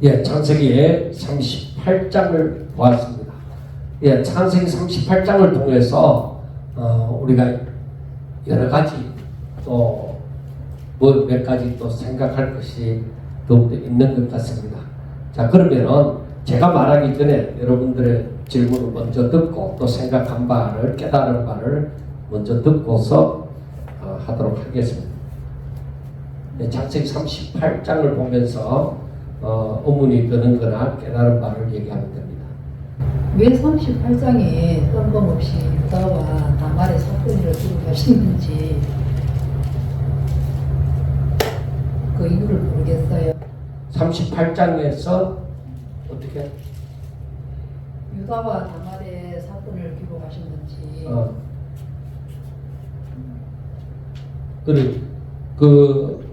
예, 창세기의 38장을 보았습니다. 예, 창세기 38장을 통해서 우리가 여러 가지 또 뭐 몇 가지 또 생각할 것이 더욱더 있는 것 같습니다. 자, 그러면은 제가 말하기 전에 여러분들의 질문을 먼저 듣고 또 생각한 바를 깨달은 바를 먼저 듣고서 하도록 하겠습니다. 네, 창세기 38장을 보면서 의문이 드는 거나 깨달은 바를 얘기하면 됩니다. 왜 38장에 뜬금없이 유다와 다말의 사건을 기록하시는지 그 이유를 모르겠어요. 38장에서 어떻게? 유다와 다말의 사건을 기록하시는지 그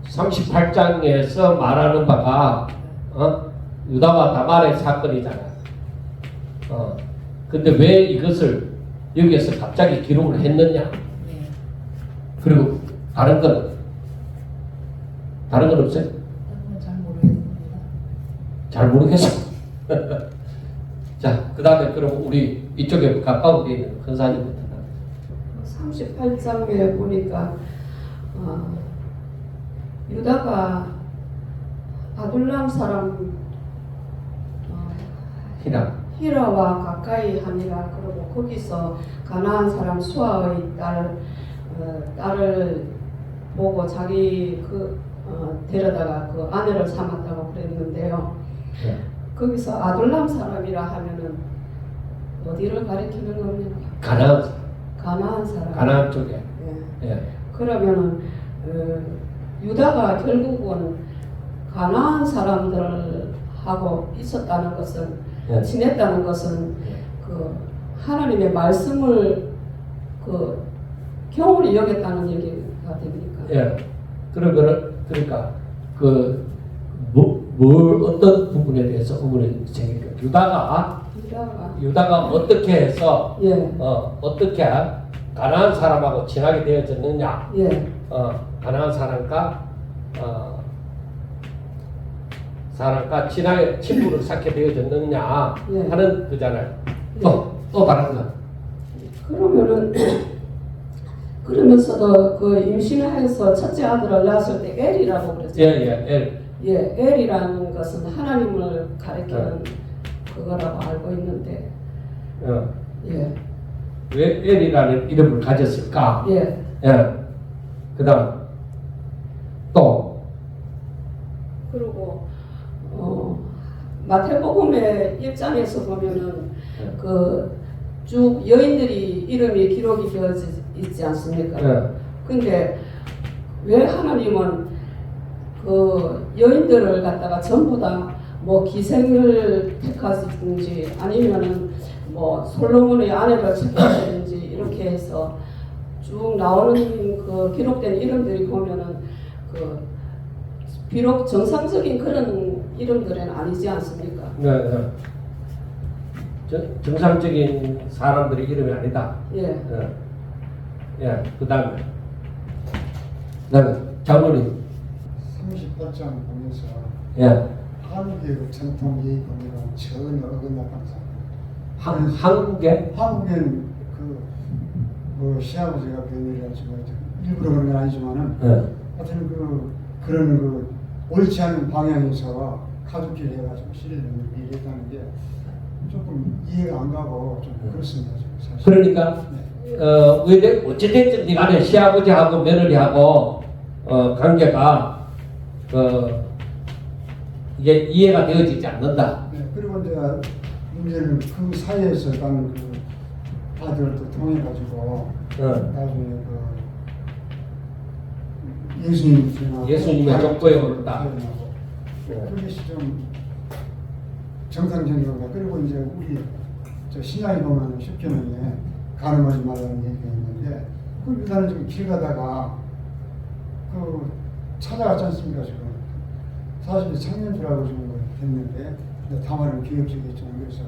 38장에서 말하는 바가 유다와 다말의 사건이잖아요. 근데 왜 이것을 여기에서 갑자기 기록을 했느냐? 네. 그리고 다른 건 없어요? 잘 모르겠습니다. 잘 모르겠어. 자, 그 다음에 그럼 우리 이쪽에 가까운 데 있는 큰사님부터. 38장에 보니까 유다가 아둘람 사람 히라와 가까이 하니라. 그러고 거기서 가나안 사람 수아의 딸을 보고 자기 데려다가 그 아내를 삼았다고 그랬는데요. 네. 거기서 아둘람 사람이라 하면은 어디를 가리키는 겁니까? 가나안 사람. 가나안 쪽에. 예. 예. 그러면은 유다가 결국은 가나안 사람들하고 있었다는 것은 예. 지냈다는 것은 그 하나님의 말씀을 그 경홀히 여겼다는 얘기가 됩니까? 예. 그러니까 뭘 어떤 부분에 대해서 의문이 생깁니까? 유다가 어떻게 해서 예. 어떻게 가나안 사람하고 친하게 되어졌느냐? 예. 가나안 사람과 친하게 친구를 쌓게 되어졌느냐 예. 하는 그잖아요. 예. 또 다른 거. 그러면은 그러면서도 그 임신해서 첫째 아들을 낳았을 때 엘이라고 그랬죠. 엘. 예, 엘이라는 것은 하나님을 가리키는 그거라고 알고 있는데. 예. 왜 엘이라는 이름을 가졌을까? 예. 예. 그다음 또 그리고 마태복음의 1장에서 보면은 그 쭉 여인들이 이름이 기록이 되어 있지 않습니까? 근데 왜 하나님은 그 여인들을 갖다가 전부 다 뭐 기생을 택하든지 아니면은 뭐 솔로몬의 아내를 택하든지 이렇게 해서 쭉 나오는 그 기록된 이름들이 보면은 그 비록 정상적인 그런 이름들은 아니지 않습니까? 네. 정상적인 사람들의 이름이 아니다. 예. 예. 그다음에 장로님. 38장 보면서 예. 한국의 그 전통 예의관이랑 전혀 어긋나가는 사람. 한국엔 뭐 시아버지가 변일이라지만 일부러 그런 건 아니지만은 하여튼 그런 옳지 않은 방향에서 가족끼리 해가지고 실을 일했다는 게 조금 이해가 안 가고 좀 그렇습니다. 사실. 그러니까 왜 어찌됐든 간에 시아버지하고 며느리하고 관계가 이게 이해가 되어지지 않는다. 네, 그리고 이제 문제는 그 사이에서 간 그 아들을 또 통해가지고 나중에 예수님의 족보에 오른다. 그것이 좀 정상적인 건가. 그리고 이제 우리 신약에 보면 십계명에 가늠하지 말라는 얘기가 있는데 그 유다는 지금 길 가다가 찾아갔지 않습니까 지금. 사실 청년들하고 지금 됐는데 다말은 기업적이겠지만 그래서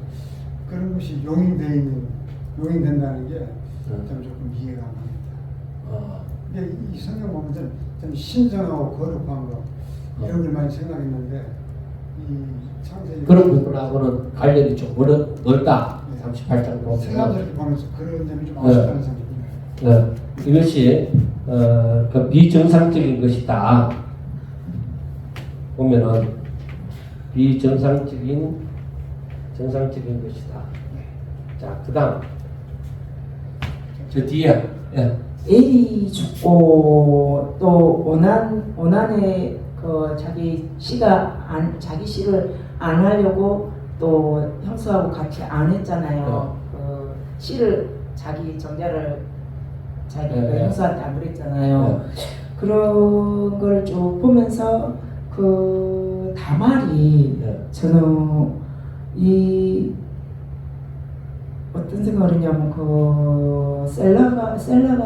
그런 것이 용인된다는 게 좀 조금 이해가 안 갑니다. 근데 이 성경 보면 좀 신성하고 거룩한 거 이런 걸 많이 생각했는데 이 이 창세기 그런 부분하고는 관련이 좀 멀다. 38장 보면. 생각을 보면서 그런 점이 좀 네. 아쉽다는 생각이 들어요. 이것이 그 비정상적인 것이다. 보면은 비정상적인 것이다. 자, 그다음 저 뒤에 엘이 죽고 또 오난에 그 자기 씨를 안 하려고 또 형수하고 같이 안 했잖아요. 그 씨를 자기 정자를 자기 그 형수한테 안 그랬잖아요. 그런 걸 쭉 보면서 그 다말이 저는 이 어떤 생각을 했냐면 그 셀라가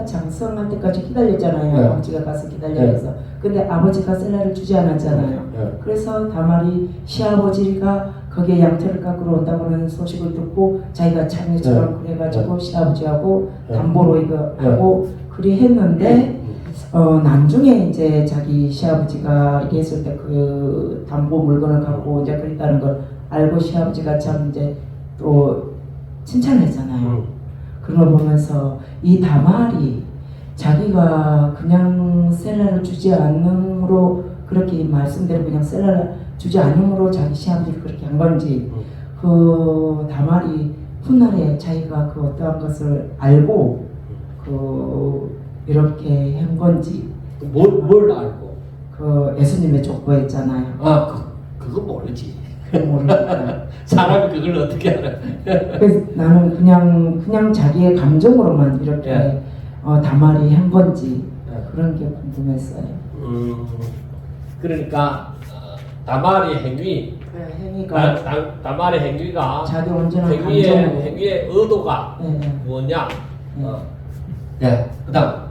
장성할 때까지 기다렸잖아요. 아버지가 가서 기다려서. 근데 아버지가 셀라를 주지 않았잖아요. 그래서 다말이 시아버지가 거기에 양털을 깎으러 온다고는 소식을 듣고 자기가 장례처럼 그래가지고 시아버지하고 담보로 이거 하고 그리 했는데 나중에 이제 자기 시아버지가 이랬을 때 그 담보 물건을 갖고 이제 그랬다는 걸 알고 시아버지가 참 이제 또 칭찬했잖아요. 그걸 보면서 이 다말이 자기가 그냥 셀라를 주지 않음으로 그렇게 말씀대로 그냥 셀라를 주지 않음으로 자기 시아버지를 그렇게 한 건지 그 다말이 훗날에 자기가 그 어떠한 것을 알고 그 이렇게 한 건지 뭘 알고? 그 예수님의 족보였잖아요. 그거 모르지. 모르니까. 사람이 그걸 어떻게 알아? 그래서 나는 그냥 자기의 감정으로만 이렇게 다말이 한 건지 그런 게 궁금했어요. 그러니까 다말의 행위, 행위가 다말의 행위가 자기 온전한 감정으로. 행위의 의도가 뭐냐? 그다음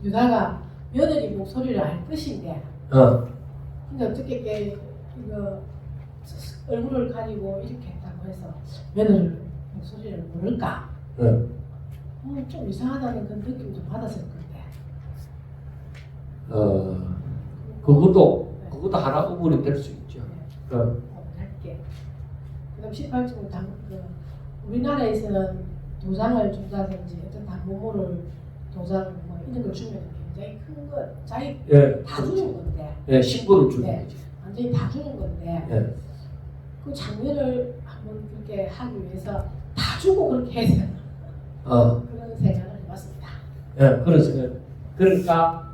유다가 며느리 목소리를 알 것인데 근데 어떻게 이거 얼굴을 가리고 이렇게 했다고 해서 며느리 목소리를 모를까? 좀 이상하다는 그런 느낌 좀 받았을 건데. 그것도 하나 의문이 될 수 있죠. 할게. 그다음 18절 우리나라에서는 도장을 준다든지 어떤 담보물을 도장 뭐 이런 걸 주면 굉장히 큰 거, 자기 다 주는 건데. 신분을 주는 거지. 완전히 다 주는 건데. 그 장면을 한번 그렇게 하기 위해서 다 주고 그렇게 해야 되나? 그런 생각을 해봤습니다. 그런 생각. 그러니까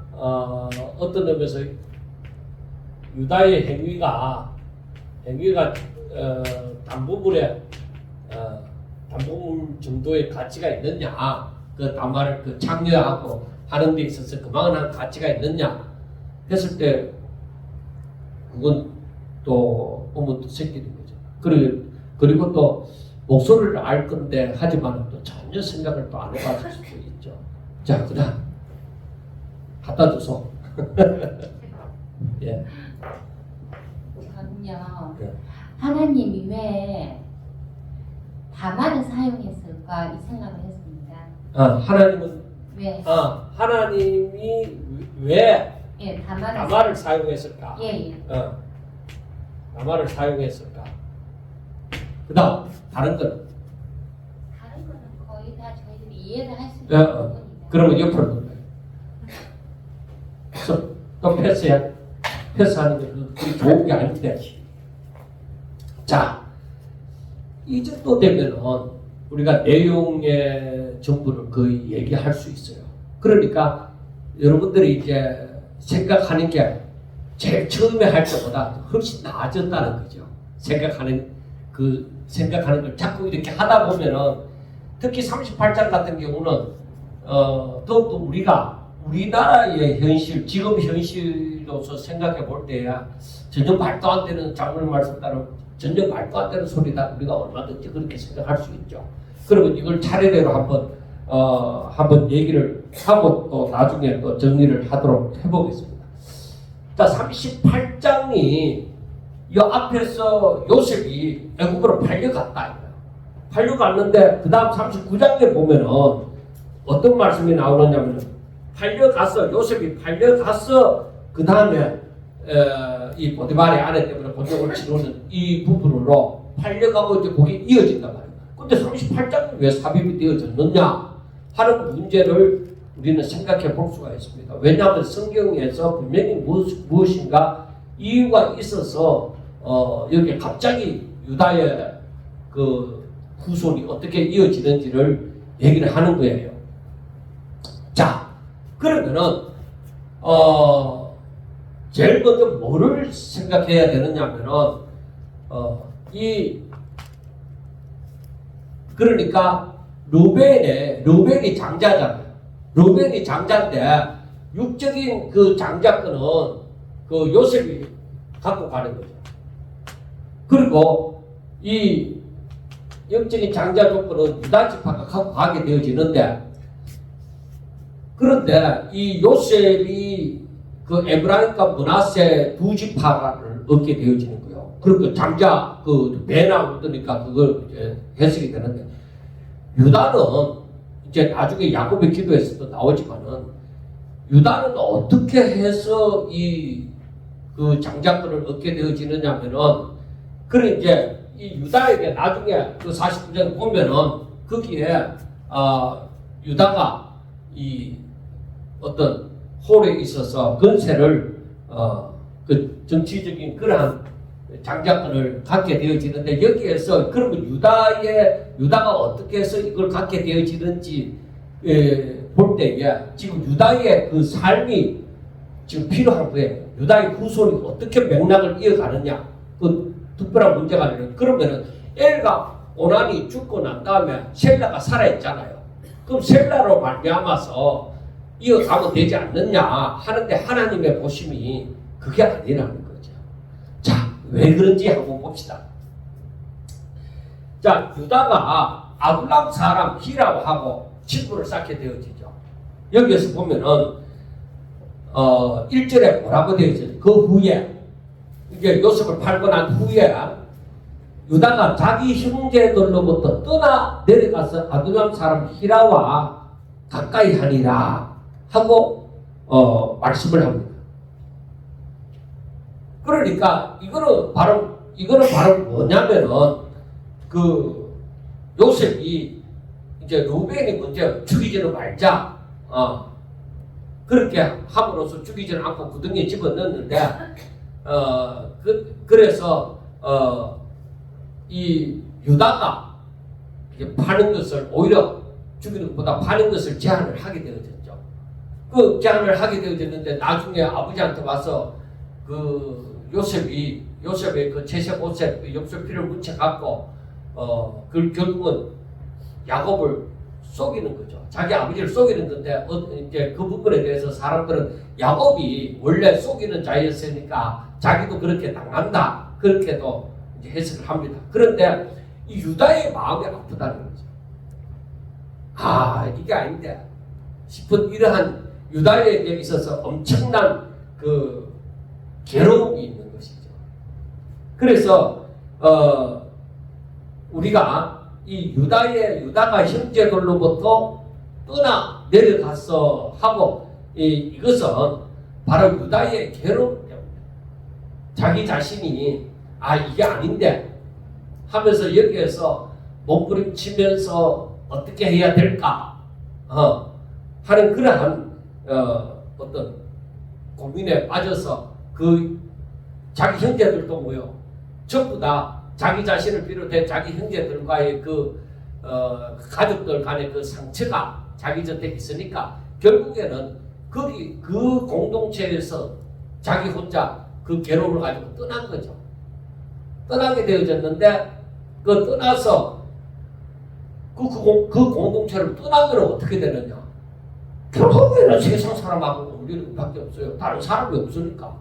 어떤 의미에서 유다의 행위가 담보물의 담보물 정도의 가치가 있느냐, 그 담화를 그 창녀하고 하는 데 있어서 그만한 가치가 있느냐 했을 때 그건 또 의문도 생기는 거죠. 그리고 또 목소리를 알 건데 하지만 또 전혀 생각을 또 안 해봤을 수도 있죠. 자, 그다음 갖다 줘서 예. 그럼요. 네. 하나님이 왜 다말을 사용했을까 이 생각을 했습니다. 하나님은 왜? 하나님이 왜 예, 다말을 사용했을까? 예. 다말을 사용했을까? 그다음 다른 건 다른 거는 거의 다 저희들이 이해를 할 수 있는 예, 부분이다. 그러면 옆으로 놓는 또 패스하는 게 그렇게 좋은 게 아닌데. 자, 이 정도 되면은 우리가 내용의 전부를 거의 얘기할 수 있어요. 그러니까 여러분들이 이제 생각하는 게 제일 처음에 할 때보다 훨씬 나아졌다는 거죠. 생각하는 걸 자꾸 이렇게 하다 보면은 특히 38장 같은 경우는 더욱더 우리가 우리나라의 현실, 지금 현실로서 생각해 볼 때야 전혀 말도 안 되는 장로님 말씀 따라 전혀 말도 안 되는 소리다. 우리가 얼마든지 그렇게 생각할 수 있죠. 그러면 이걸 차례대로 한번 얘기를 하고 또 나중에 또 정리를 하도록 해보겠습니다. 자, 38장이 이 앞에서 요셉이 애굽으로 팔려갔다. 팔려갔는데 그 다음 39장에 보면은 어떤 말씀이 나오느냐면 요셉이 팔려가서 그 다음에 이 보디발의 아내 때문에 곤욕을 치르는 이 부분으로 팔려가고 이제 그게 이어진단 말이에요. 근데 38장은 왜 삽입이 되어졌느냐 하는 문제를 우리는 생각해 볼 수가 있습니다. 왜냐하면 성경에서 분명히 무엇인가 이유가 있어서 여기 갑자기 유다의 그 후손이 어떻게 이어지는지를 얘기를 하는 거예요. 자, 그러면은 제일 먼저 뭐를 생각해야 되느냐면은 그러니까 루벤이 장자잖아요. 루벤이 장자인데 육적인 그 장자권은 그 요셉이 갖고 가는 거죠. 그리고 이 영적인 장자 조건은 유다 지파가 갖고 가게 되어지는데, 그런데 이 요셉이 그 에브라임과 므낫세 두 지파를 얻게 되어지는 거예요. 그리고 장자 그 배나 얻으니까 그걸 이제 해석이 되는데, 유다는 이제 나중에 야곱의 기도에서도 나오지만은 유다는 어떻게 해서 이 그 장자권을 얻게 되어지느냐면은, 그래 이제 이 유다에게 나중에 그 49장 보면은 거기에 유다가 이 어떤 홀에 있어서 건세를 그 정치적인 그러한 장자권을 갖게 되어지는데, 여기에서 그러면 유다가 어떻게 해서 이걸 갖게 되어지는지 볼 때에 지금 유다의 그 삶이 지금 필요한 거예요. 유다의 후손이 어떻게 맥락을 이어가느냐, 그 특별한 문제가 아니라, 그러면은 엘과 오난이 죽고 난 다음에 셀라가 살아있잖아요. 그럼 셀라로 말미암아서 이어가면 되지 않느냐 하는데, 하나님의 보심이 그게 아니라는 거죠. 자, 왜 그런지 한번 봅시다. 자, 유다가 아둘람 사람 히라하고 친구를 쌓게 되어지죠. 여기에서 보면은 1절에 뭐라고 되어 있어요? 그 후에 이제 요셉을 팔고 난 후에 유다가 자기 형제들로부터 떠나 내려가서 아둘람 사람 히라와 가까이 하니라 하고 말씀을 합니다. 그러니까 이거는 바로 뭐냐면은 그 요셉이 이제 루벤이 먼저 죽이지는 말자 그렇게 함으로써 죽이지는 않고 구덩이에 집어넣었는데, 그래서 이 유다가 파는 것을 오히려 죽이는 것보다 파는 것을 제한을 하게 되어졌죠. 그 제한을 하게 되어졌는데, 나중에 아버지한테 와서 그 요셉의 그 채색 옷에 그 엽서피를 묻혀갖고 그 결국은 야곱을 속이는 거죠. 자기 아버지를 속이는 건데, 이제 그 부분에 대해서 사람들은 야곱이 원래 속이는 자였으니까 자기도 그렇게 당한다, 그렇게도 이제 해석을 합니다. 그런데 이 유다의 마음이 아프다는 거죠. 이게 아닌데 싶은 이러한 유다에게 있어서 엄청난 그 괴로움이 있는 것이죠. 그래서 우리가 이 유다가 형제들로부터 떠나 내려가서 하고, 이것은 바로 유다의 괴로움 때문에 자기 자신이 이게 아닌데 하면서 여기에서 몸부림치면서 어떻게 해야 될까 하는 그러한 어떤 고민에 빠져서 그 자기 형제들도 뭐요, 전부 다 자기 자신을 비롯해 자기 형제들과의 그 가족들 간의 그 상처가 자기 곁에 있으니까 결국에는 거기 그 공동체에서 자기 혼자 그 괴로움을 가지고 떠난 거죠. 떠나게 되어졌는데, 그 떠나서 그 공동체를 떠나면 어떻게 되느냐? 결국에는 세상 사람하고 우리는 밖에 없어요. 다른 사람이 없으니까.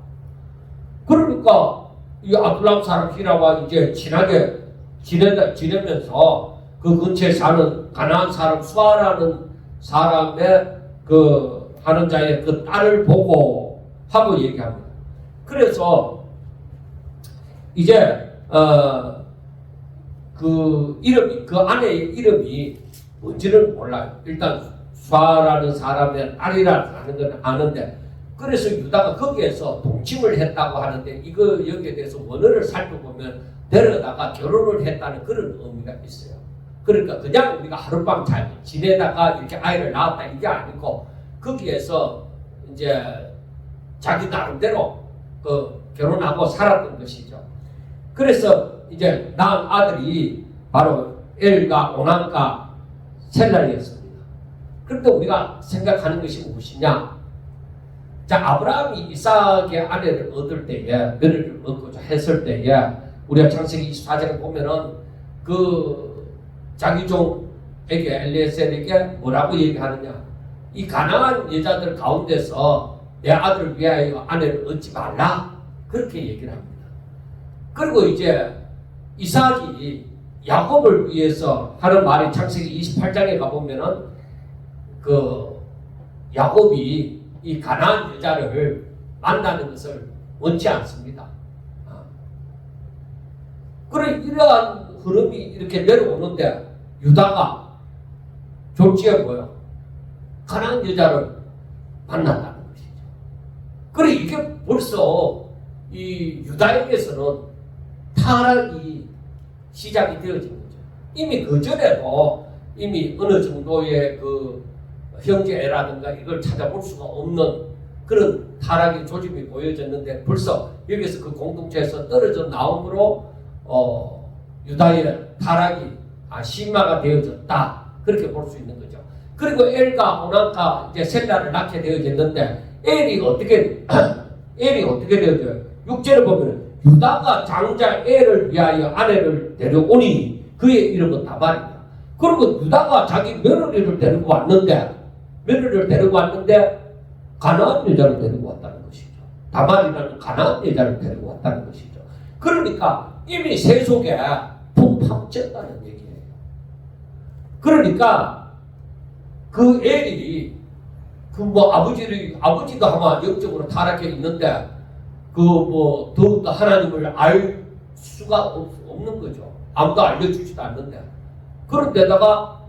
그러니까 이 아둘람 사람 히라와 이제 친하게 지내면서 그 근처에 사는 가나안 사람 수아라는 사람의 그 하는 자의 그 딸을 보고 하고 얘기합니다. 그래서 이제 그 이름이, 그 아내의 이름이 뭔지는 몰라요. 일단 수아라는 사람의 딸이라는 건 아는데, 그래서 유다가 거기에서 동침을 했다고 하는데 이거 여기에 대해서 원어를 살펴보면 데려다가 결혼을 했다는 그런 의미가 있어요. 그러니까 그냥 우리가 하룻밤 잘 지내다가 이렇게 아이를 낳았다 이게 아니고 거기에서 이제 자기 나름대로 그 결혼하고 살았던 것이죠. 그래서 이제 낳은 아들이 바로 엘과 오난과 셀라이었습니다. 그런데 우리가 생각하는 것이 무엇이냐? 자, 아브라함이 이삭의 아내를 얻을 때에, 며느리를 얻고자 했을 때에, 우리가 창세기 24장에 보면은 그 자기 종에게 엘리에셀에게 뭐라고 얘기하느냐? 이 가난한 여자들 가운데서 내 아들을 위하여 아내를 얻지 말라. 그렇게 얘기를 합니다. 그리고 이제 이삭이 야곱을 위해서 하는 말이 창세기 28장에 가보면은 그 야곱이 이 가난한 여자를 만나는 것을 원치 않습니다. 그래 이러한 흐름이 이렇게 내려오는데 유다가 졸지에 뭐요? 가난한 여자를 만났다는 것이죠. 그래 이게 벌써 이 유다에게서는 타락이 시작이 되어진 거죠. 이미 그 전에도 이미 어느 정도의 그 형제라든가 이걸 찾아볼 수가 없는 그런 타락의 조짐이 보여졌는데 벌써 여기서 그 공동체에서 떨어져 나옴으로 유다의 타락이 심화가 되어졌다 그렇게 볼 수 있는 거죠. 그리고 엘과 오난과 이제 셀라를 낳게 되어졌는데 엘이 어떻게 되어져요? 6절을 보면 유다가 장자 엘을 위하여 아내를 데려오니 그의 이름은 다말이다. 그리고 유다가 자기 며느리를 데리고 왔는데 가나안 여자를 데리고 왔다는 것이죠. 다말이라는 가나안 여자를 데리고 왔다는 것이죠. 그러니까 이미 세속에 폭파쳤다는 얘기예요. 그러니까 그 엘이 그 뭐 아버지도 아마 영적으로 타락해 있는데 그 뭐 더욱더 하나님을 알 수가 없는 거죠. 아무도 알려주지도 않는데 그런데다가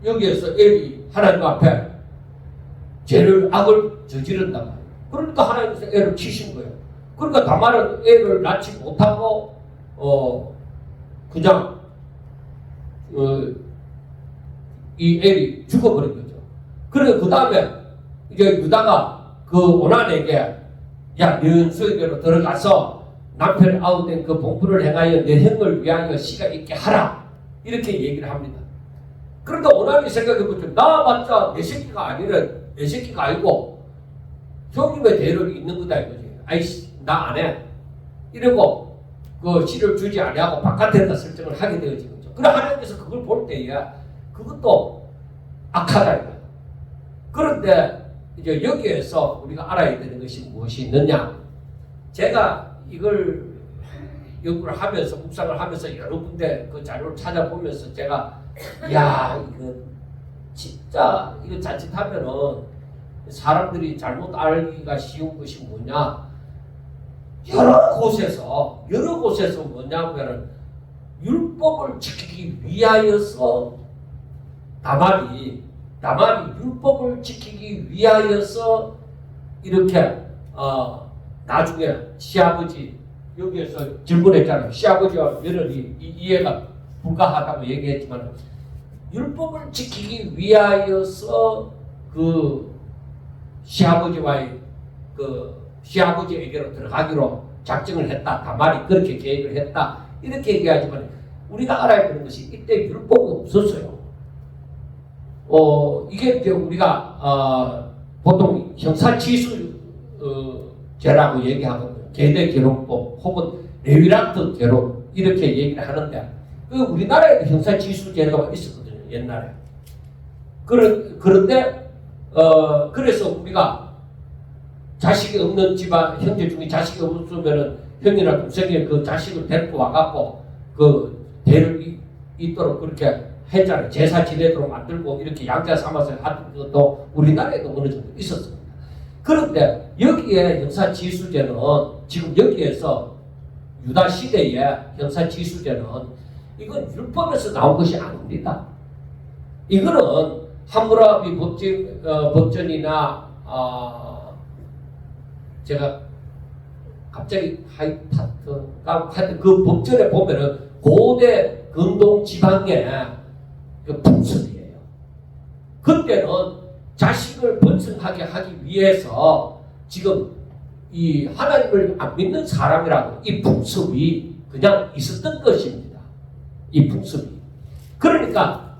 여기에서 엘이 하나님 앞에 악을 저지른단 말이에요. 그러니까 하나님께서 애를 치신 거예요. 그러니까 다말은 애를 낳지 못하고 그냥 이 엘이 죽어버린 거죠. 그리고 그 다음에 이제 유다가 그 오난에게 야, 네 연수에게로 들어가서 남편이 아웃된 그 봉부를 행하여 내 형을 위하여 씨가 있게 하라 이렇게 얘기를 합니다. 그러니까 오난이 생각해보죠. 나봤자 내 새끼가 아니고 형님의 대를 있는 거다 이거지. 아이씨 나 안 해. 이러고 그 씨를 주지 아니하고 바깥에다 설정을 하게 되어진 거죠. 그래 하나님께서 그걸 볼 때에 그것도 악하다 이거야. 그런데 이제 여기에서 우리가 알아야 되는 것이 무엇이 있느냐. 제가 이걸 연구를 하면서 묵상을 하면서 여러 군데 그 자료를 찾아보면서 제가 야 이거 진짜 이거 자칫하면은 사람들이 잘못 알기가 쉬운 것이 뭐냐. 여러 곳에서 뭐냐면은 율법을 지키기 위하여서 다말이 율법을 지키기 위하여서 이렇게 나중에 시아버지 여기에서 질문했잖아요. 시아버지와 며느리 이해가 불가하다고 얘기했지만 율법을 지키기 위하여서 그 시아버지와의 그 시아버지에게로 들어가기로 작정을 했다. 다말이 그렇게 계획을 했다. 이렇게 얘기하지만 우리가 알아야 되는 것이 이때 율법이 없었어요. 이게 이제 우리가 보통 형사치수죄라고 얘기하거든요. 계대결혼법 혹은 레위란트 결혼 이렇게 얘기를 하는데 우리나라에도 형사치수제도가 있었거든요. 옛날에. 그런데 그래서 우리가 자식이 없는 집안 형제 중에 자식이 없으면은 형이나 동생이 그 자식을 데리고 와갖고 그 대를 잇도록 그렇게 했잖아요. 제사 지내도록 만들고 이렇게 양자 삼아서 하던 것도 우리나라에도 어느 정도 있었습니다. 그런데 여기에 형사지수제는 지금 여기에서 유다 시대의 형사지수제는 이건 율법에서 나온 것이 아닙니다. 이거는 함무라비 법전이나 제가 갑자기 하여튼 그 법전에 보면은 고대 근동 지방의 그 풍습이에요. 그때는 자식을 번성하게 하기 위해서 지금 이 하나님을 안 믿는 사람이라고 이 풍습이 그냥 있었던 것입니다. 이 풍습이. 그러니까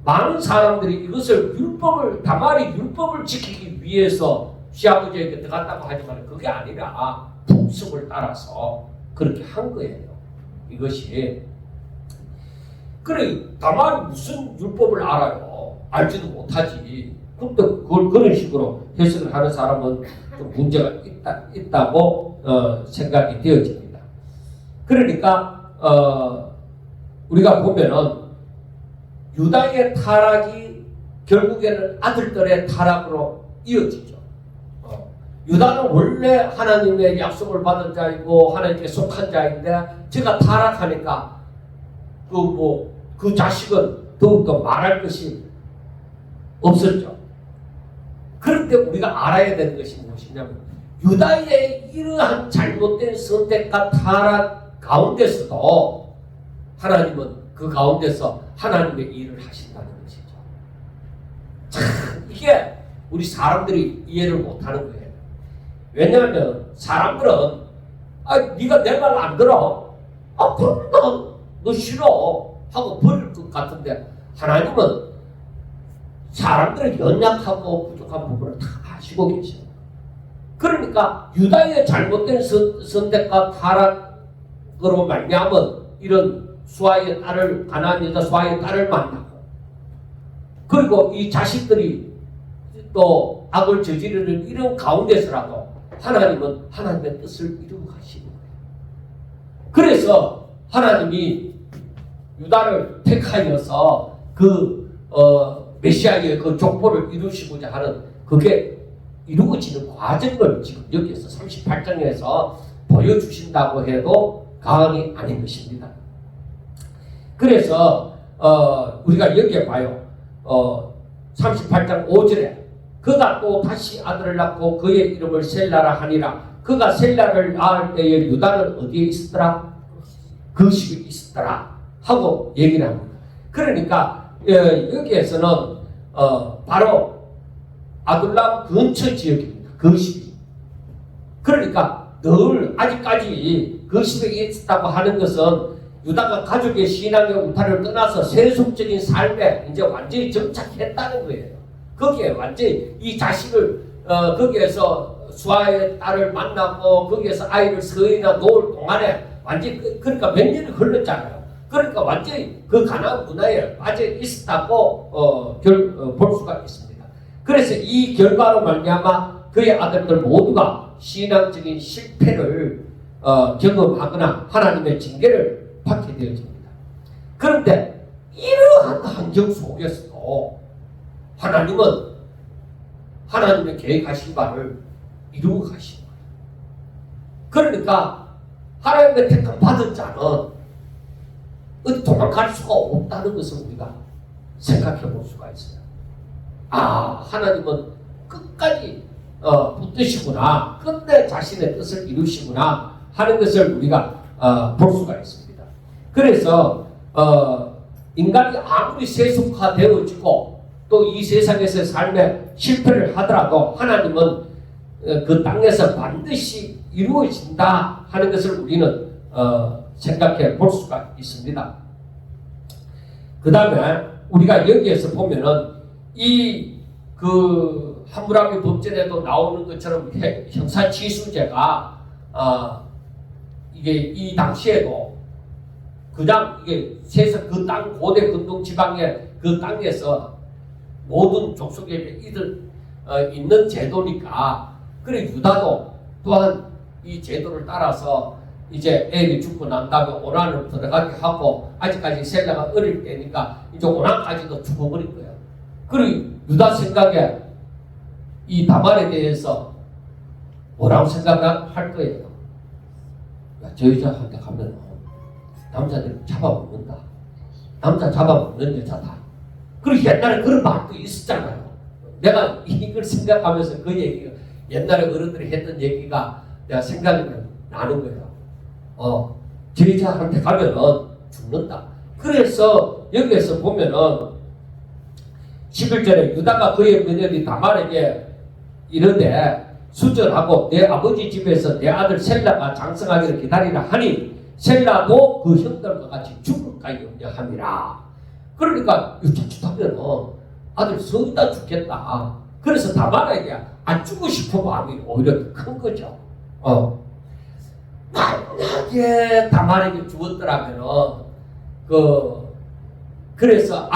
많은 사람들이 이것을 다말이 율법을 지키기 위해서 시아버지에게 들어갔다고 하지만 그게 아니라 풍습을 따라서 그렇게 한 거예요. 이것이. 그래, 다말이 무슨 율법을 알아요? 알지도 못하지. 그럼 또 그걸 그런 식으로 해석을 하는 사람은 좀 문제가 있다고 생각이 되어집니다. 그러니까 우리가 보면은 유다의 타락이 결국에는 아들들의 타락으로 이어지죠. 유다는 원래 하나님의 약속을 받은 자이고 하나님께 속한 자인데 제가 타락하니까 그 자식은 더욱더 말할 것이 없었죠. 그런데 우리가 알아야 되는 것이 무엇이냐면 유다의 이러한 잘못된 선택과 타락 가운데서도 하나님은 그 가운데서 하나님의 일을 하신다는 것이죠. 참 이게 우리 사람들이 이해를 못하는 거예요. 왜냐하면 사람들은 네가 내 말 안 들어. 그럼 너 싫어 하고 버릴 것 같은데 하나님은 사람들의 연약하고 부족한 부분을 다 아시고 계셔요. 그러니까 유다의 잘못된 선택과 타락으로 말미암은 이런 수아의 딸을 가나안 여자 수아의 딸을 만나고 그리고 이 자식들이 또 악을 저지르는 이런 가운데서라도 하나님은 하나님의 뜻을 이루고 가시는 거예요. 그래서 하나님이 유다를 택하여서 메시아의 그 족보를 이루시고자 하는 그게 이루어지는 과정을 지금 여기에서 38장에서 보여주신다고 해도 과언이 아닌 것입니다. 그래서 우리가 여기에 봐요. 38장 5절에 그가 또 다시 아들을 낳고 그의 이름을 셀라라 하니라. 그가 셀라를 낳을 때에 유다는 어디에 있었더라? 그 집에 있었더라 하고 얘기를 합니다. 그러니까 여기에서는 바로 아둘람 근처 지역입니다. 그 집이. 그러니까 늘 아직까지 그 집에 있었다고 하는 것은 유다가 가족의 신앙의 울타리를 떠나서 세속적인 삶에 이제 완전히 정착했다는 거예요. 거기에 완전히 이 자식을 거기에서 수아의 딸을 만나고 거기에서 아이를 서이나 놓을 동안에 완전히 그러니까 몇 년이 흘렀잖아요. 그러니까 완전히 그 가나안 문화에 빠져 있었다고 볼 수가 있습니다. 그래서 이 결과로 말미암아 그의 아들들 모두가 신앙적인 실패를 경험하거나 하나님의 징계를 받게 되어집니다. 그런데 이러한 환경 속에서도 하나님은 하나님의 계획하신 바를 이루어 가신 거예요. 그러니까 하나님의 택함 받은 자는 어디 도망갈 수가 없다는 것을 우리가 생각해 볼 수가 있어요. 하나님은 끝까지 붙드시구나, 끝내 자신의 뜻을 이루시구나 하는 것을 우리가 볼 수가 있습니다. 그래서 인간이 아무리 세속화되어지고 또 이 세상에서의 삶에 실패를 하더라도 하나님은 그 땅에서 반드시 이루어진다 하는 것을 우리는 생각해 볼 수가 있습니다. 그 다음에 우리가 여기에서 보면은 그 함무라비 법전에도 나오는 것처럼 형사치수제가 이게 이 당시에도 그냥 이게 세상 그 땅 고대 근동 지방의 그 땅에서 모든 족속에게 있는 제도니까 그래 유다도 또한 이 제도를 따라서 이제 애를 죽고 난 다음에 오난을 들어가게 하고 아직까지 셀라가 어릴 때니까 이제 오난까지도 죽어버린 거예요. 그리고 유다 생각에 이 다말에 대해서 뭐라고 생각할 거예요? 저 여자한테 가면 남자들 잡아먹는다. 남자 잡아먹는 여자다. 그리고 옛날에 그런 말도 있었잖아요. 내가 이걸 생각하면서 그 얘기가 옛날에 어른들이 했던 얘기가 내가 생각이 나는 거예요. 제자한테 가면은 죽는다. 그래서 여기에서 보면은 11절에 유다가 그의 며느리 다말에게 이르되 수절하고 내 아버지 집에서 내 아들 셀라가 장성하기를 기다리라 하니 셀라도 그 형들과 같이 죽을까 염려함이라. 그러니까 자칫하면 아들 서다 죽겠다. 그래서 다말에게 안 죽고 싶은 마음이 오히려 큰 거죠. 만약에 다말에게 죽었더라면은 그래서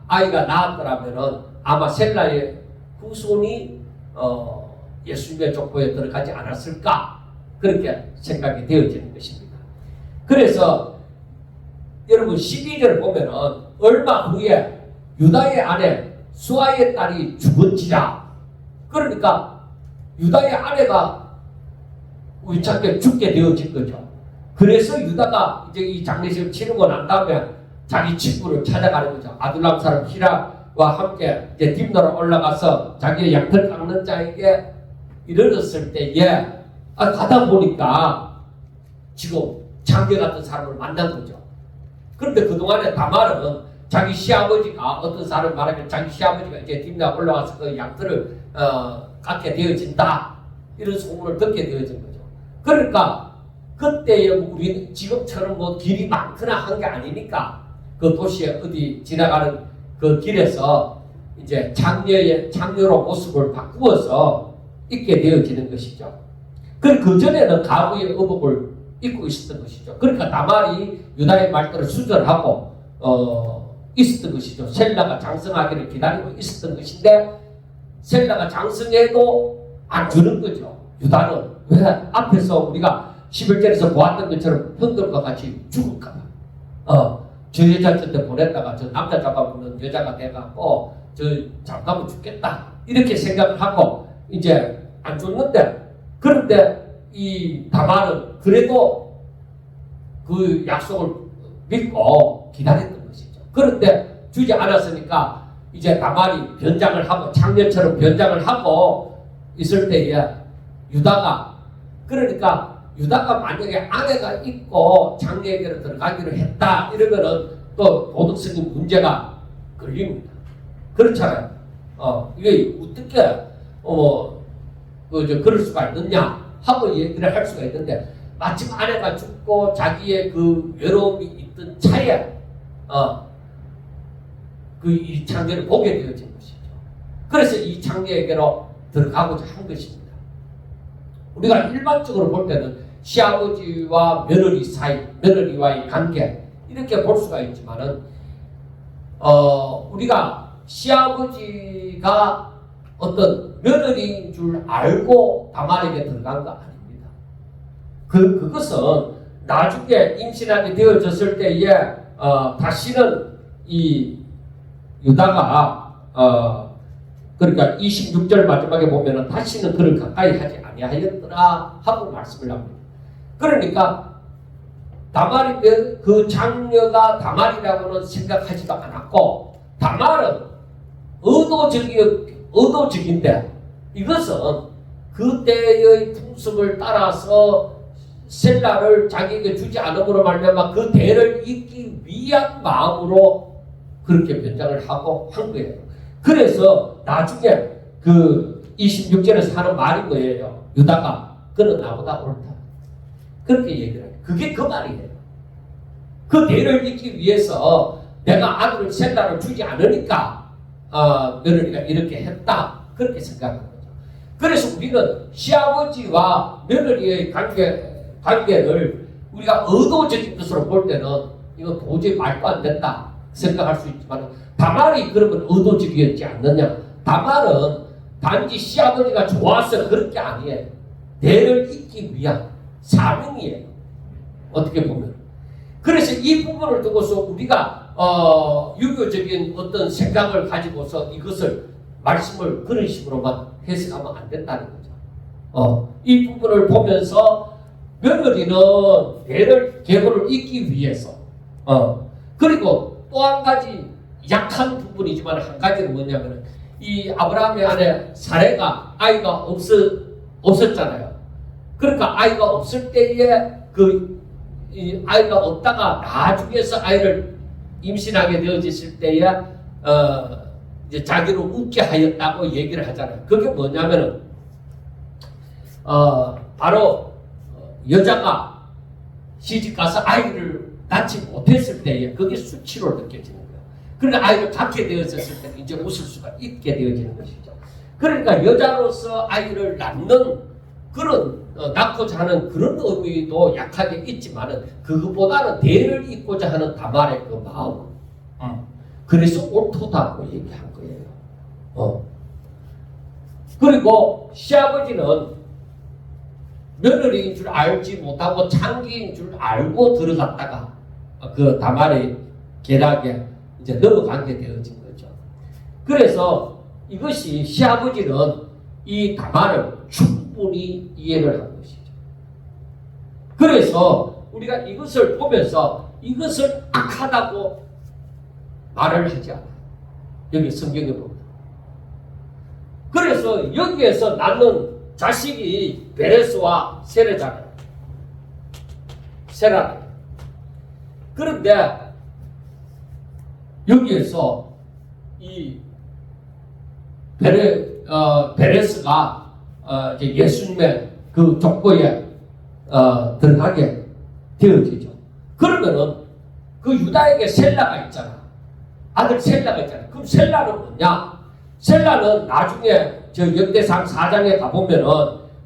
아이가 낳았더라면은 아마 셀라의 후손이 예수님의 족보에 들어가지 않았을까 그렇게 생각이 되어지는 것입니다. 그래서 여러분 12절을 보면은 얼마 후에 유다의 아내 수아의 딸이 죽은지라. 그러니까 유다의 아내가 우연찮게 죽게 되어진 거죠. 그래서 유다가 이제 이 장례식을 치르고 난 다음에 자기 친구를 찾아가는 거죠. 아둘람 사람 히라와 함께 이제 딥너로 올라가서 자기의 양털 깎는 자에게 이르렀을 때에 가다 보니까 지금 장녀 같은 사람을 만난 거죠. 그런데 그동안에 다말은 자기 시아버지가 어떤 사람을 말하면 자기 시아버지가 이제 딥너에 올라가서 그 양털을 깎게 되어진다. 이런 소문을 듣게 되어진 거죠. 그러니까 그때에 우리는 지금처럼 뭐 길이 많거나 한 게 아니니까 그 도시에 어디 지나가는 그 길에서 이제 장녀로 모습을 바꾸어서 입게 되어지는 것이죠. 그 전에는 가부의 의복을 입고 있었던 것이죠. 그러니까 다말이 유다의 말들을 수절하고 있었던 것이죠. 셀라가 장성하기를 기다리고 있었던 것인데 셀라가 장성해도 안 주는 거죠. 유다는 왜 앞에서 우리가 11절에서 보았던 것처럼 형들과 같이 죽을까 봐. 저 여자 저때 보냈다가 저 남자 잡아보는 여자가 돼갖고 저 잠깐만 죽겠다 이렇게 생각을 하고 이제 안 죽는데, 그런데 이 다말은 그래도 그 약속을 믿고 기다렸던 것이죠. 그런데 주지 않았으니까 이제 다말이 변장을 하고 장녀처럼 변장을 하고 있을 때에 유다가 만약에 아내가 있고 장녀에게로 들어가기로 했다 이러면은 또 도덕적인 문제가 걸립니다. 그렇잖아요. 이게 어떻게 그럴 수가 있느냐 하고 얘기를 할 수가 있는데, 마침 아내가 죽고 자기의 그 외로움이 있던 차에 이 장녀를 보게 되어진 것이죠. 그래서 이 장녀에게로 들어가고자 한 것입니다. 우리가 일반적으로 볼 때는 시아버지와 며느리 사이, 며느리와의 관계 이렇게 볼 수가 있지만은 우리가 시아버지가 어떤 며느리인 줄 알고 다말에게 들어간 거 아닙니다. 그것은 나중에 임신하게 되어졌을 때에 다시는 이 유다가 그러니까 26절 마지막에 보면은 다시는 그를 가까이 하지 아니하였더라 하고 말씀을 합니다. 그러니까 다말이 그 장녀가 다말이라고는 생각하지도 않았고, 다말은 의도적인데 이것은 그때의 풍습을 따라서 셀라를 자기에게 주지 않음으로 말미암아 그 대를 잇기 위한 마음으로 그렇게 변장을 하고 한 거예요. 그래서 나중에 그 26절에서 하는 말인 거예요. 유다가 그는 나보다 옳다. 그렇게 얘기를 해요. 그게 그 말이에요. 그 대를 잇기 위해서 내가 아들을 셀라를 주지 않으니까 며느리가 이렇게 했다. 그렇게 생각하는 거죠. 그래서 우리는 시아버지와 며느리의 관계를 우리가 의도적인 것으로 볼 때는 이거 도저히 말도 안 된다 생각할 수 있지만, 다말이 그러면 의도적이었지 않느냐? 다말은 단지 시아버지가 좋아서 그런 게 아니에요. 대를 잇기 위한 사명이에요. 어떻게 보면. 그래서 이 부분을 두고서 우리가 유교적인 어떤 생각을 가지고서 이것을 말씀을 그런 식으로만 해석하면 안 된다는 거죠. 이 부분을 보면서 며느리는 대를 계보를 잇기 위해서 그리고 또 한 가지 약한 부분이지만 한 가지는 뭐냐면 이 아브라함의 아내 사레가 아이가 없었잖아요. 그러니까 아이가 없을 때에 이 아이가 없다가 나중에서 아이를 임신하게 되어졌을 때에 이제 자기를 웃게 하였다고 얘기를 하잖아요. 그게 뭐냐면은 바로 여자가 시집 가서 아이를 낳지 못했을 때에 그게 수치로 느껴지는 거예요. 그러나 아이를 갖게 되어졌을 때는 이제 웃을 수가 있게 되어지는 것이죠. 그러니까 여자로서 아이를 낳는 그런 낳고자 하는 그런 의미도 약하게 있지만은 그것보다는 대를 잇고자 하는 다말의 그 마음. 그래서 옳도다고 얘기한 거예요. 그리고 시아버지는 며느리인 줄 알지 못하고 창기인 줄 알고 들어갔다가 그 다말의 계략에 이제 넘어가게 되어진 거죠. 그래서 이것이 시아버지는 이 다말을 충분히 이해를 한 것이죠. 그래서 우리가 이것을 보면서 이것을 악하다고 말을 하지 않아요. 여기 성경에 보면. 그래서 여기에서 낳는 자식이 베레스와 세레잖아요. 세라다. 그런데 여기에서 이 베레스가 예수님의 그 족보에 들어가게 되어지죠. 그러면은 그 유다에게 셀라가 있잖아. 아들 셀라가 있잖아. 그럼 셀라는 뭐냐? 셀라는 나중에 저 역대상 4장에 가보면은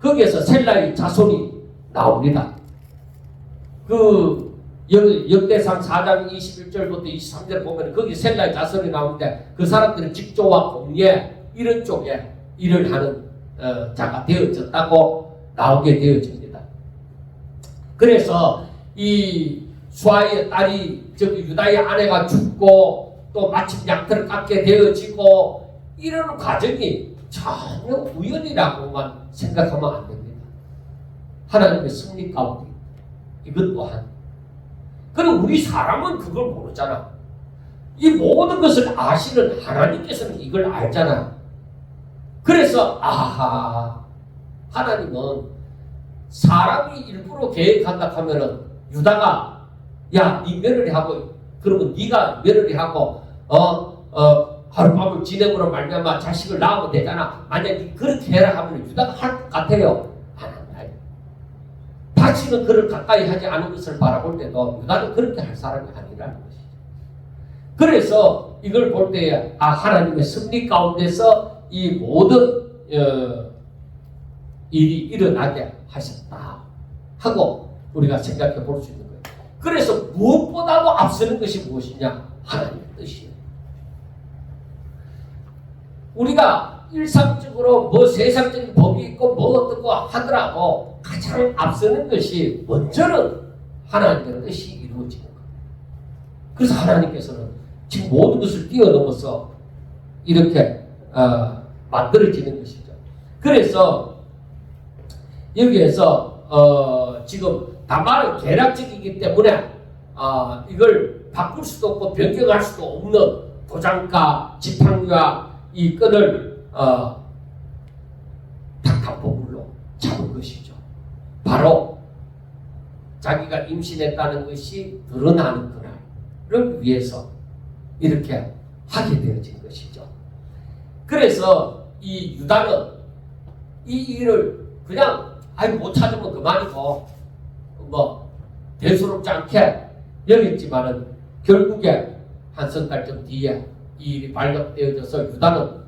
거기에서 셀라의 자손이 나옵니다. 그 역대상 4장 21절부터 23절 보면 거기 셀라의 자손이 나오는데 그 사람들은 직조와 공예 이런 쪽에 일을 하는 자가 되어졌다고 나오게 되어집니다. 그래서 이 수아의 딸이 저기 유다의 아내가 죽고 또 마침 양털을 깎게 되어지고 이런 과정이 전혀 우연이라고만 생각하면 안 됩니다. 하나님의 섭리 가운데 이것 또한. 그럼 우리 사람은 그걸 모르잖아. 이 모든 것을 아시는 하나님께서는 이걸 알잖아. 그래서 아하, 하나님은 사람이 일부러 계획한다 하면은 유다가 야, 네 며느리하고 그러면 네가 며느리하고 하룻밤을 지내므로 말미암아 자식을 낳으면 되잖아. 만약에 그렇게 해라 하면 유다가 할 것 같아요? 안 한다. 다시는 그를 가까이 하지 않은 것을 바라볼 때도 유다는 그렇게 할 사람이 아니라는 것이죠. 그래서 이걸 볼 때에 하나님의 섭리 가운데서 이 모든 일이 일어나게 하셨다 하고 우리가 생각해 볼 수 있는 거예요. 그래서 무엇보다도 앞서는 것이 무엇이냐? 하나님의 뜻이에요. 우리가 일상적으로 뭐 세상적인 법이 있고 뭐 어떻고 하더라도 가장 앞서는 것이 먼저는 하나님의 뜻이 이루어지는 거예요. 그래서 하나님께서는 지금 모든 것을 뛰어넘어서 이렇게 만들어지는 것이죠. 그래서 여기에서 지금 다말은 계략적이기 때문에 이걸 바꿀 수도 없고 변경할 수도 없는 도장과 지팡이와 이 끈을 탁탁보물로 잡은 것이죠. 바로 자기가 임신했다는 것이 드러나는 그날을 위해서 이렇게 하게 되어진 것이죠. 그래서 이 유다는 이 일을 그냥 못 찾으면 그만이고 뭐 대수롭지 않게 여겼지만은 결국에 한 석 달쯤 뒤에 이 일이 발각되어져서 유다는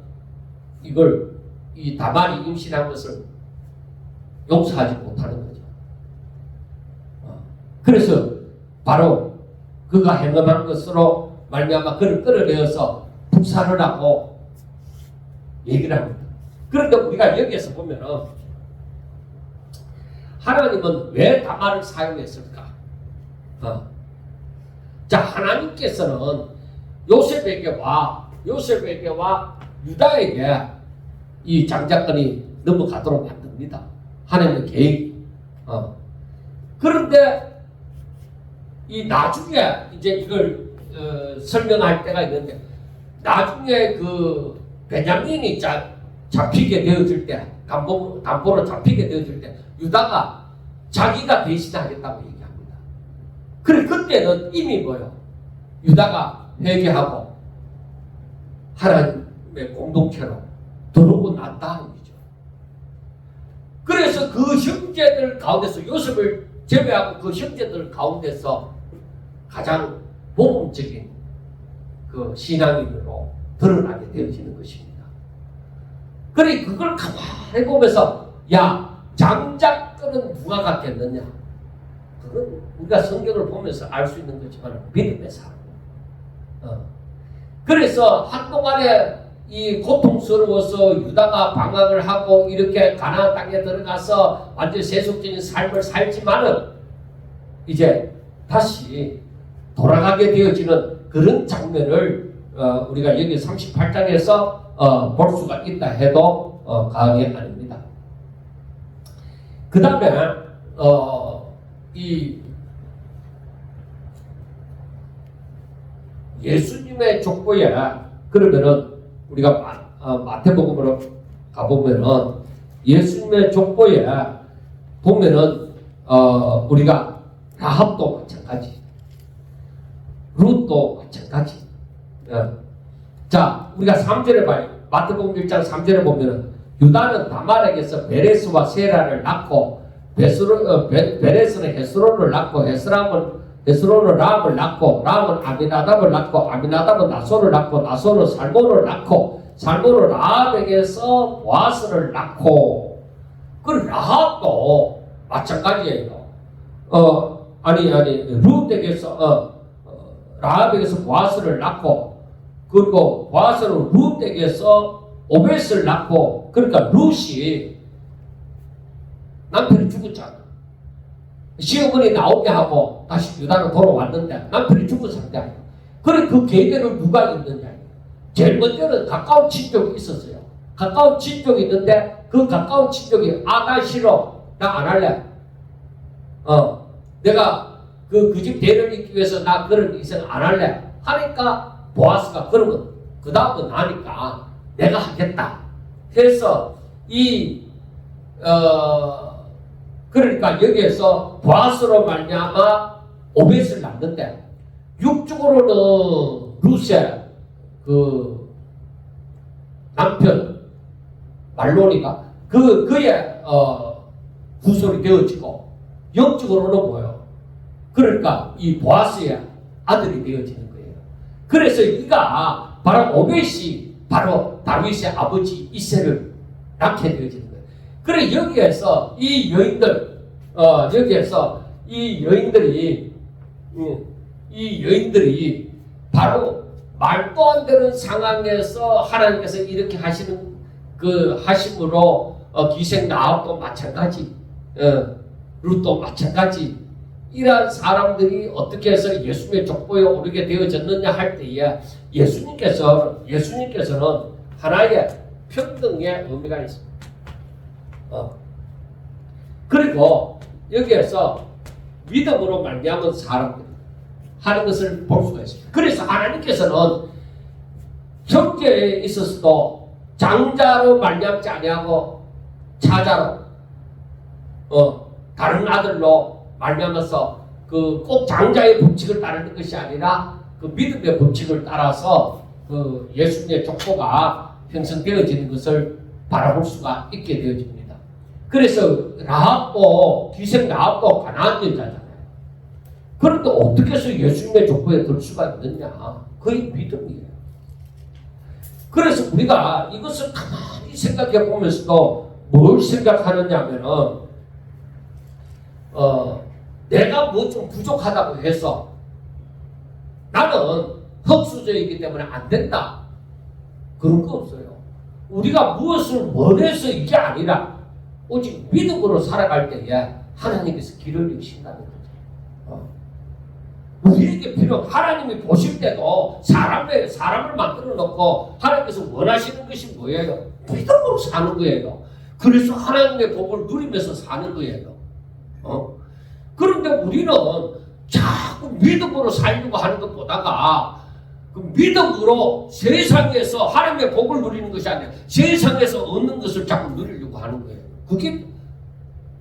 이걸 이 다말이 임신한 것을 용서하지 못하는 거죠. 그래서 바로 그가 행함한 것으로 말미암아 그를 끌어내어서 북살을 하고 얘기를 합니다. 그런데 우리가 여기에서 보면은 하나님은 왜 다말을 사용했을까? 자, 하나님께서는 요셉에게와 유다에게 이 장자권이 넘어가도록 만듭니다. 하나님의 계획. 그런데 이 나중에 이제 이걸 설명할 때가 있는데 나중에 그 베냐민이 잡히게 되어질 때 담보로 잡히게 되어질 때 유다가 자기가 대신하겠다고 얘기합니다. 그래 그때는 이미 뭐요? 유다가 회개하고 하나님의 공동체로 들어오고 난 다음이죠. 그래서 그 형제들 가운데서 요셉을 제외하고 그 형제들 가운데서 가장 모범적인 그 신앙인으로 드러나게 되어지는 것입니다. 그래 그걸 가만히 보면서 야 장작들은 누가 갖겠느냐? 그건 우리가 성경을 보면서 알 수 있는 거지만 믿음의 사람. 그래서 한동안에 이 고통스러워서 유다가 방황을 하고 이렇게 가나안 땅에 들어가서 완전 세속적인 삶을 살지만은 이제 다시 돌아가게 되어지는 그런 장면을 우리가 여기 38장에서 볼 수가 있다 해도 과언이 아닙니다. 그 다음에 이 예수님의 족보에 그러면은 우리가 마태복음으로 가보면은 예수님의 족보에 보면은 우리가 라합도 마찬가지, 룻도 마찬가지. 자, 우리가 3절에 봐요. 마태복음 1장 3절에 보면은 유다는 다말에게서 베레스와 세라를 낳고 베레스는 헤스론을 낳고 헤스론은 라합을 낳고 라합은 아미나답을 낳고 아미나답은 나손을 낳고 나손은 살몬을 낳고 살몬은 라합에게서 보아스를 낳고 그 라합도 마찬가지예요. 룻에게서 라합에게서 보아스를 낳고 그리고 보아스는 룻에게서 오벳을 낳고 그러니까 룻이 남편이 죽었잖아. 시어머니 나오게 하고 다시 유다로 돌아왔는데 남편이 죽은 상태야. 그래 그 계대를 누가 있느냐. 제일 먼저는 가까운 친족이 있었어요. 가까운 친족이 있는데 그 가까운 친족이 나 싫어. 나 안 할래. 내가 그 집 대를 잇기 위해서 나 그런 인생 안 할래. 하니까 보아스가 그러면 그 다음은 나니까 내가 하겠다. 그래서 그러니까 여기에서 보아스로 말미암아 오벳을 낳는데 육적으로는 룻의 그 남편 말로니가 그의 후손이 되어지고 영적으로는 뭐예요? 그러니까 이 보아스의 아들이 되어지는 거예요. 그래서 이가 바로 오벳이 바로 다윗의 아버지 이새를 낳게 되어지는 거예요. 그래 여기에서 이 여인들 이 여인들이 바로 말도 안 되는 상황에서 하나님께서 이렇게 하시는 그 하심으로 기생 라합도 마찬가지, 룻도 마찬가지 이러한 사람들이 어떻게 해서 예수님의 족보에 오르게 되어졌느냐 할 때에 예수님께서는 하나의 평등의 의미가 있습니다. 그리고 여기에서 믿음으로 말미암은 사람들 하는 것을 볼 수가 있습니다. 그래서 하나님께서는 형제에 있어서도 장자로 말미암지 아니하고 차자로 다른 아들로 말미암아서 그 꼭 장자의 법칙을 따르는 것이 아니라 그 믿음의 법칙을 따라서 그 예수님의 족보가 형성되어지는 것을 바라볼 수가 있게 되어집니다. 그래서 라합도 기생 라합도 가나안 여자잖아요. 그런데 어떻게 해서 예수님의 족보에 들 수가 있느냐? 그게 믿음이에요. 그래서 우리가 이것을 가만히 생각해 보면서도 뭘 생각하느냐면은 내가 뭐 좀 부족하다고 해서 나는 흑수저이기 때문에 안 된다. 그런 거 없어요. 우리가 무엇을 원해서 이게 아니라 오직 믿음으로 살아갈 때에 하나님께서 길을 여신다는 거죠. 우리에게 하나님이 보실 때도 사람을 만들어 놓고 하나님께서 원하시는 것이 뭐예요? 믿음으로 사는 거예요. 그래서 하나님의 복을 누리면서 사는 거예요. 그런데 우리는 자꾸 믿음으로 살려고 하는 것보다가 그 믿음으로 세상에서 하나님의 복을 누리는 것이 아니라 세상에서 얻는 것을 자꾸 누리려고 하는 거예요. 그게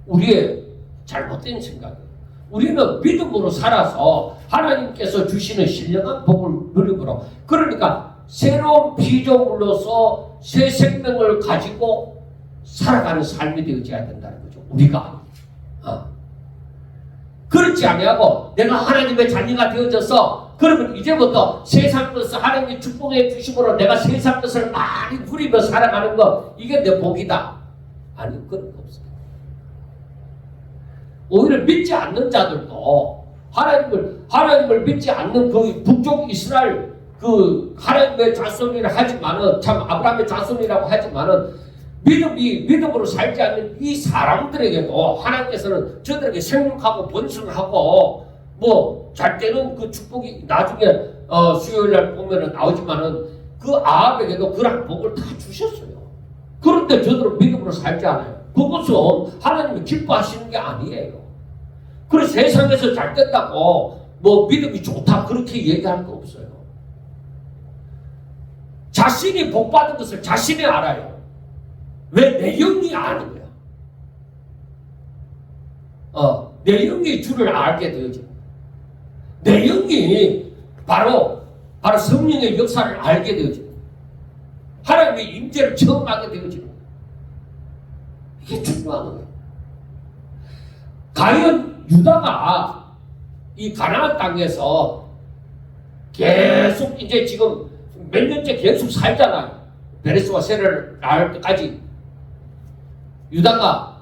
우리의 잘못된 생각이에요. 우리는 믿음으로 살아서 하나님께서 주시는 신령한 복을 누리므로, 그러니까 새로운 피조물로서 새 생명을 가지고 살아가는 삶이 되어져야 된다는 거죠. 우리가 그렇지 아니하고 내가 하나님의 자녀가 되어져서 그러면 이제부터 세상 것을 하나님이 축복해 주심으로 내가 세상 것을 많이 누리며 살아가는 거, 이게 내 복이다. 아니, 그런 거 없어요. 오히려 믿지 않는 자들도 하나님을 믿지 않는 그 북쪽 이스라엘 그 하나님의 자손이라 하지만은, 참 아브라함의 자손이라고 하지만은 믿음으로 살지 않는 이 사람들에게도 하나님께서는 저들에게 생육하고 번성하고 뭐 잘 때는 그 축복이 나중에 수요일날 보면은 나오지만은 그 아합에게도 그런 복을 다 주셨어요. 그런데 저들은 믿음으로 살지 않아요. 그것은 하나님이 기뻐하시는 게 아니에요. 그래서 세상에서 잘 됐다고 뭐 믿음이 좋다 그렇게 얘기할 거 없어요. 자신이 복받은 것을 자신이 알아요. 왜? 내 영이 아는 거야. 내 영이 주를 알게 되어져. 내 영이 바로 성령의 역사를 알게 되어져. 하나님의 임재를 처음 하게 되어지는 거야. 이게 중요한 거예요. 과연 유다가 이 가나안 땅에서 계속 이제 지금 몇 년째 계속 살잖아요. 베레스와 세례를 낳을 때까지 유다가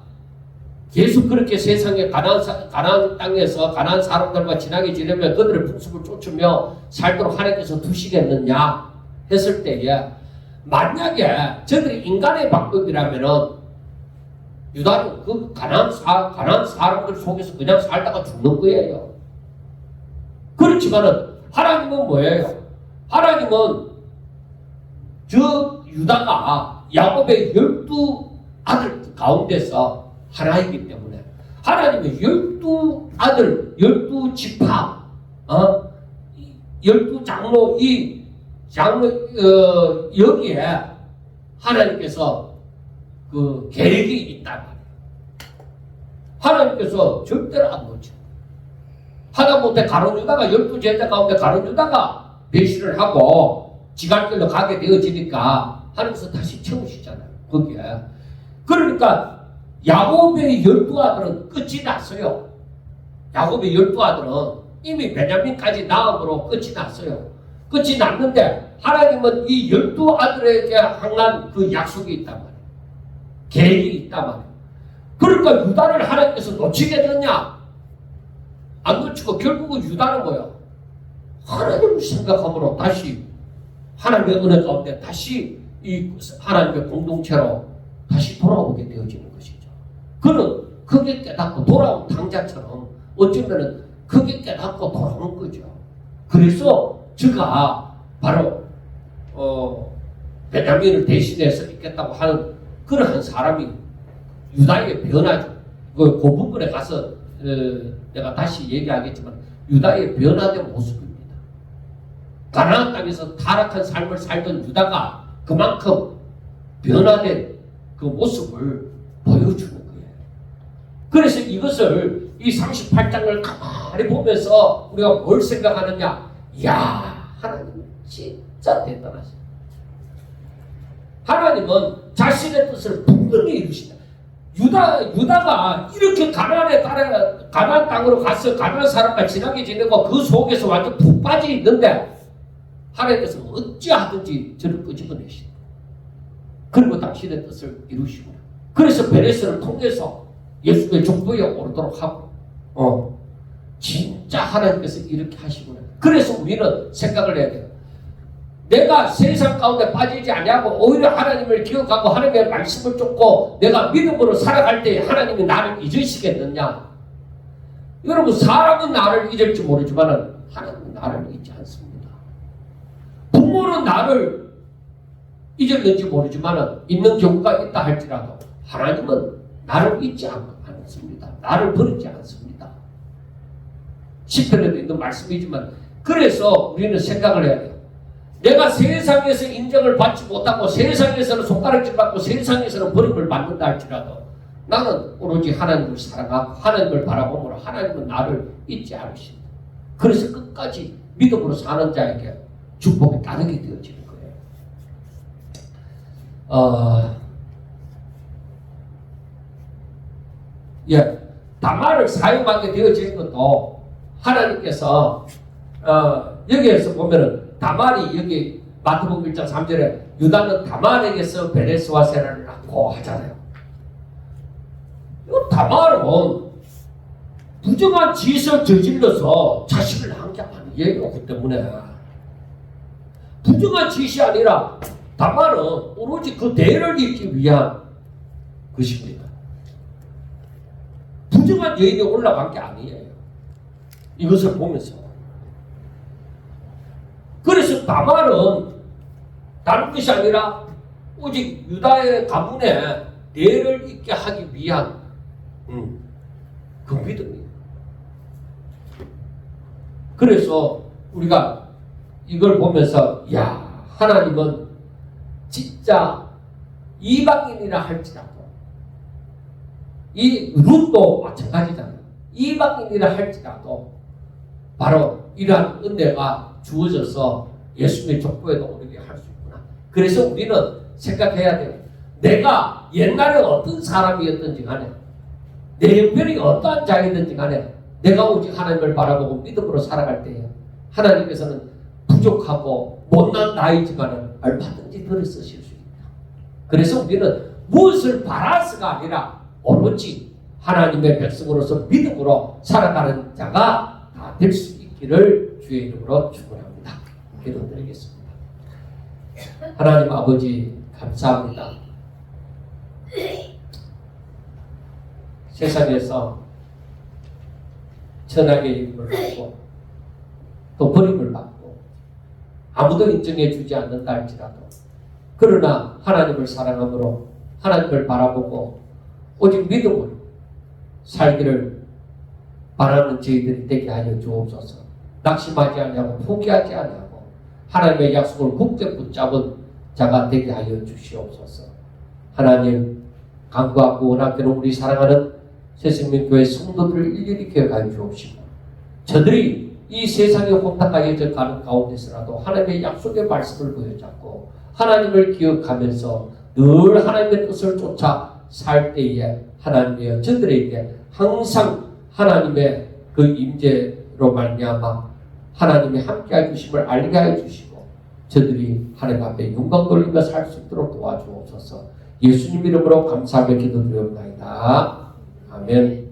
계속 그렇게 세상에 가나안 땅에서 가나안 사람들과 친하게 지내며 그들의 풍습을 쫓으며 살도록 하나님께서 두시겠느냐 했을 때에, 만약에 저들이 인간의 방법이라면은 유다는 그 가나안 사람들 속에서 그냥 살다가 죽는 거예요. 그렇지만은 하나님은 뭐예요? 하나님은 저 유다가 야곱의 12아들 가운데서 하나이기 때문에 하나님의 12아들, 12지파, 12장로, 여기에 하나님께서 그 계획이 있단 말이에요. 하나님께서 절대로 안 놓쳐. 하다못해 가룟 유다가 12제자 가운데 가룟 유다가 배신을 하고 지갈길로 가게 되어지니까 하나님께서 다시 채우시잖아요. 거기에. 그러니까 야곱의 12아들은 끝이 났어요. 야곱의 12아들은 이미 베냐민까지 낳음으로 끝이 났어요. 끝이 났는데 하나님은 이 12아들에게 향한 그 약속이 있단 말이에요. 계획이 있단 말이에요. 그러니까 유다를 하나님께서 놓치게 됐냐? 안 놓치고 결국은 유다는 뭐야? 하나님을 생각함으로 다시 하나님의 은혜 가운데 다시 이 하나님의 공동체로 다시 돌아오게 되어지는 것이죠. 그는 크게 깨닫고 돌아온 당자처럼 어쩌면은 크게 깨닫고 돌아오는 거죠. 그래서 저가 바로 베냐민을 대신해서 있겠다고 하는 그러한 사람이 유다의 변화죠. 그 부분에 가서 내가 다시 얘기하겠지만 유다의 변화된 모습입니다. 가나안 땅에서 타락한 삶을 살던 유다가 그만큼 변화된 그 모습을 보여주는 거예요. 그래서 이것을 이 38장을 가만히 보면서 우리가 뭘 생각하느냐? 이야, 하나님 진짜 대단하시다. 하나님은 자신의 뜻을 분명히 이루신다. 유다가 이렇게 가나안 땅으로 가서 가나안 사람과 친하게 지내고 그 속에서 완전 푹 빠져 있는데 하나님께서 어찌하든지 저를 끄집어내신다. 그리고 당신의 뜻을 이루시고, 그래서 베레스를 통해서 예수의 족보에 오르도록 하고, 진짜 하나님께서 이렇게 하시구나. 그래서 우리는 생각을 해야 돼요. 내가 세상 가운데 빠지지 아니하고 오히려 하나님을 기억하고 하나님의 말씀을 쫓고 내가 믿음으로 살아갈 때 하나님이 나를 잊으시겠느냐? 여러분, 사람은 나를 잊을지 모르지만 하나님은 나를 잊지 않습니다. 부모는 나를 잊었는지 모르지만 있는 경우가 있다 할지라도 하나님은 나를 잊지 않습니다. 나를 버리지 않습니다. 시편에도 있는 말씀이지만, 그래서 우리는 생각을 해야 돼요. 내가 세상에서 인정을 받지 못하고 세상에서는 손가락질 받고 세상에서는 버림을 받는다 할지라도 나는 오로지 하나님을 사랑하고 하나님을 바라보므로 하나님은 나를 잊지 않으신다. 그래서 끝까지 믿음으로 사는 자에게 축복이 따르게 되어지는 거예요. 다말을 사용하게 되어진 것도 하나님께서 여기에서 보면은 다말이 여기 마태복음 1장 3절에 유다는 다말에게서 베레스와 세라를 낳고 하잖아요. 이 다말은 부정한 짓을 저질러서 자식을 낳은 게 아니에요. 그 때문에 부정한 짓이 아니라 다말은 오로지 그 대를 잇기 위한 것입니다. 부정한 여인이 올라간 게 아니에요. 이것을 보면서. 그래서 다말은 다른 것이 아니라 오직 유다의 가문에 대를 잇게 하기 위한 그 믿음이에요. 그래서 우리가 이걸 보면서 하나님은 진짜 이방인이라 할지라도 이 룻도 마찬가지잖아요. 이방인이라 할지라도 바로 이러한 은혜가 주어져서 예수님의 족보에도 오르게 할 수 있구나. 그래서 우리는 생각해야 돼요. 내가 옛날에 어떤 사람이었든지 간에 내 형편이 어떠한 자이든지 간에 내가 오직 하나님을 바라보고 믿음으로 살아갈 때에 하나님께서는 부족하고 못난 나이지만 얼마든지 들어 쓰실 수 있다. 그래서 우리는 무엇을 바라서가 아니라 오로지 하나님의 백성으로서 믿음으로 살아가는 자가 다 될 수 있기를 주의 이름으로 축원합니다. 기도드리겠습니다. 하나님 아버지 감사합니다. 세상에서 천하의 이름을 받고 또 버림을 받고 아무도 인정해 주지 않는다 할지라도 그러나 하나님을 사랑함으로 하나님을 바라보고 오직 믿음으로 살기를 바라는 저희들이 되게 하여 주옵소서. 낙심하지 아니하고 포기하지 아니하고 하나님의 약속을 굳게 붙잡은 자가 되게 하여 주시옵소서. 하나님 간구하고 원하기로 우리 사랑하는 새생명교회 성도들을 일일이 기억하여 주옵시고 저들이 이 세상에 혼탁하여져 가는 가운데서라도 하나님의 약속의 말씀을 보여잡고 하나님을 기억하면서 늘 하나님의 뜻을 쫓아 살 때에 하나님이여 저들에게 항상 하나님의 그 임재로 말미암아 하나님이 함께해 주심을 알게 해 주시고 저들이 하나님 앞에 영광 돌리며 살 수 있도록 도와주옵소서. 예수님 이름으로 감사하며 기도드리옵나이다. 아멘.